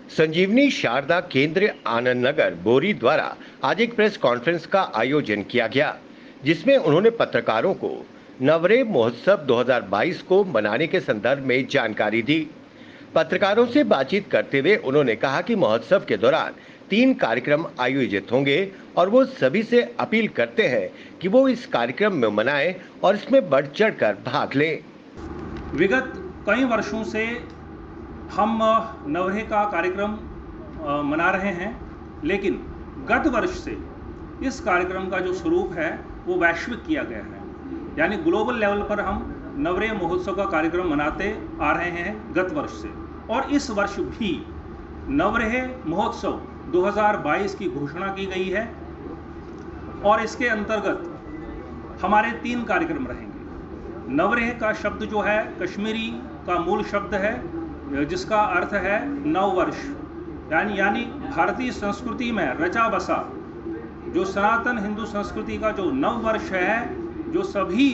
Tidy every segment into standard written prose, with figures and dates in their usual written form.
संजीवनी शारदा केंद्र आनंद नगर बोरी द्वारा आज एक प्रेस कॉन्फ्रेंस का आयोजन किया गया, जिसमें उन्होंने पत्रकारों को नवरेह महोत्सव 2022 को मनाने के संदर्भ में जानकारी दी। पत्रकारों से बातचीत करते हुए उन्होंने कहा कि महोत्सव के दौरान 3 कार्यक्रम आयोजित होंगे और वो सभी से अपील करते हैं कि वो इस कार्यक्रम में मनाएं और इसमें बढ़ चढ़कर भाग लें। विगत कई वर्षों से हम नवरेह का कार्यक्रम मना रहे हैं, लेकिन गत वर्ष से इस कार्यक्रम का जो स्वरूप है वो वैश्विक किया गया है, यानी ग्लोबल लेवल पर हम नवरेह महोत्सव का कार्यक्रम मनाते आ रहे हैं गत वर्ष से। और इस वर्ष भी नवरेह महोत्सव 2022 की घोषणा की गई है और इसके अंतर्गत हमारे 3 कार्यक्रम रहेंगे। नवरेह का शब्द जो है कश्मीरी का मूल शब्द है, जिसका अर्थ है नव वर्ष, यानी भारतीय संस्कृति में रचा बसा जो सनातन हिंदू संस्कृति का जो नव वर्ष है, जो सभी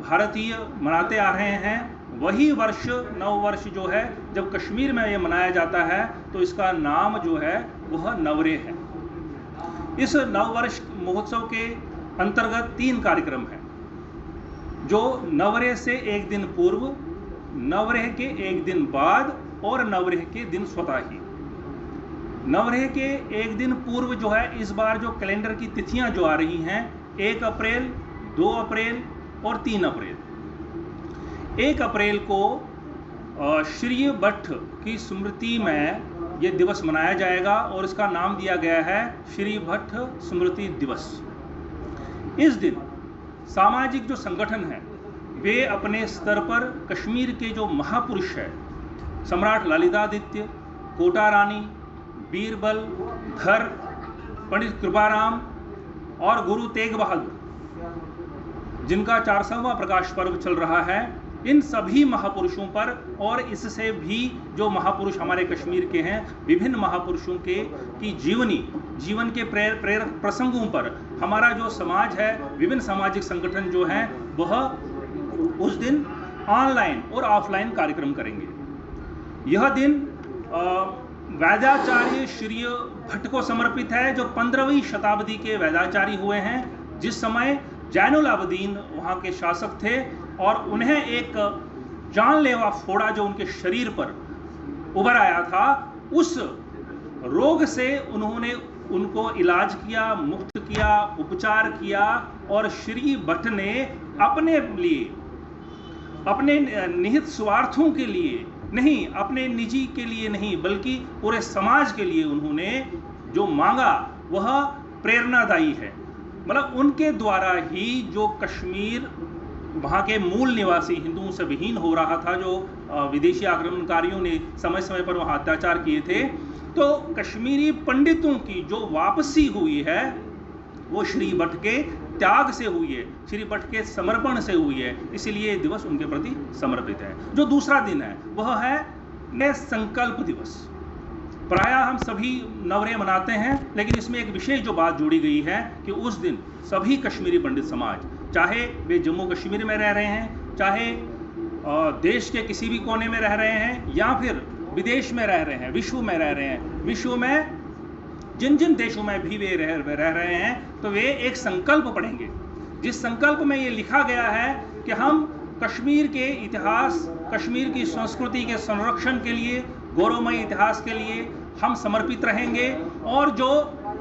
भारतीय मनाते आ रहे हैं, वही वर्ष नव वर्ष जो है जब कश्मीर में ये मनाया जाता है तो इसका नाम जो है वह नवरेह है। इस नव वर्ष महोत्सव के अंतर्गत 3 कार्यक्रम हैं, जो नवरेह से एक दिन पूर्व, नवरेह के एक दिन बाद और नवरेह के दिन स्वतः ही। नवरेह के एक दिन पूर्व जो है, इस बार जो कैलेंडर की तिथियां जो आ रही हैं 1 अप्रैल, 2 अप्रैल और 3 अप्रैल। 1 अप्रैल को श्री भट्ट की स्मृति में यह दिवस मनाया जाएगा और इसका नाम दिया गया है श्री भट्ट स्मृति दिवस। इस दिन सामाजिक जो संगठन है वे अपने स्तर पर कश्मीर के जो महापुरुष है, सम्राट ललितादित्य, कोटा रानी, बीरबल, धर, पंडित कृपाराम और गुरु तेग बहादुर, जिनका 400वां प्रकाश पर्व चल रहा है, इन सभी महापुरुषों पर और इससे भी जो महापुरुष हमारे कश्मीर के हैं, विभिन्न महापुरुषों की जीवन के प्रेरक प्रसंगों पर हमारा जो समाज है, विभिन्न सामाजिक संगठन जो हैं, वह उस दिन ऑनलाइन और ऑफलाइन कार्यक्रम करेंगे। यह दिन वैद्याचार्य श्री भट्ट को समर्पित है, जो 15वीं शताब्दी के वैद्याचार्य हुए हैं, जिस समय जैनुल आबदीन वहाँ के शासक थे और उन्हें एक जानलेवा फोड़ा जो उनके शरीर पर उभर आया था, उस रोग से उन्होंने उनको इलाज किया, मुक्त किया, उपचार किया और श्री भट्ट ने अपने लिए, अपने निहित स्वार्थों के लिए नहीं, अपने निजी के लिए नहीं, बल्कि पूरे समाज के लिए उन्होंने जो मांगा वह प्रेरणादायी है। मतलब उनके द्वारा ही जो कश्मीर वहाँ के मूल निवासी हिंदुओं से विहीन हो रहा था, जो विदेशी आक्रमणकारियों ने समय समय पर वहाँ अत्याचार किए थे, तो कश्मीरी पंडितों की जो वापसी हुई है वो श्री भट्ट के त्याग से हुई है, श्री भट्ट के समर्पण से हुई है, इसीलिए ये दिवस उनके प्रति समर्पित है। जो दूसरा दिन है वह है संकल्प दिवस। प्रायः हम सभी नवरेह मनाते हैं, लेकिन इसमें एक विशेष जो बात जोड़ी गई है कि उस दिन सभी कश्मीरी पंडित समाज, चाहे वे जम्मू कश्मीर में रह रहे हैं, चाहे देश के किसी भी कोने में रह रहे हैं या फिर विदेश में रह रहे हैं, विश्व में रह रहे हैं, विश्व में जिन जिन देशों में भी वे रह रहे हैं, तो वे एक संकल्प पढ़ेंगे, जिस संकल्प में ये लिखा गया है कि हम कश्मीर के इतिहास, कश्मीर की संस्कृति के संरक्षण के लिए, गौरवमय इतिहास के लिए हम समर्पित रहेंगे और जो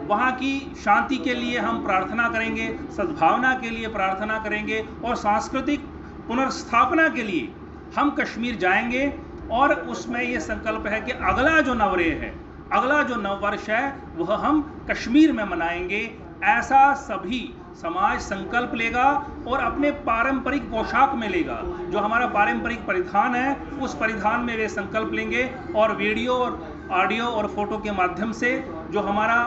वहाँ की शांति के लिए हम प्रार्थना करेंगे, सद्भावना के लिए प्रार्थना करेंगे और सांस्कृतिक पुनर्स्थापना के लिए हम कश्मीर जाएंगे। और उसमें ये संकल्प है कि अगला जो नवरेह है, अगला जो नववर्ष है, वह हम कश्मीर में मनाएंगे। ऐसा सभी समाज संकल्प लेगा और अपने पारंपरिक पोशाक में लेगा, जो हमारा पारंपरिक परिधान है, उस परिधान में वे संकल्प लेंगे और वीडियो और ऑडियो और फोटो के माध्यम से जो हमारा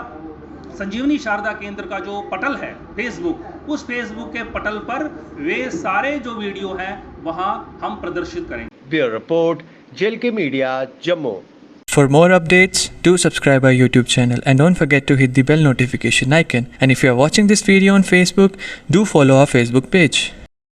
संजीवनी शारदा केंद्र का जो पटल है फेसबुक, उस फेसबुक के पटल पर वे सारे जो वीडियो हैं वहां हम प्रदर्शित करेंगे। Bureau report, JLK media, Jammu. For more updates, do subscribe our YouTube channel and don't forget to hit the bell notification icon. And if you are watching this video on Facebook, do follow our Facebook page.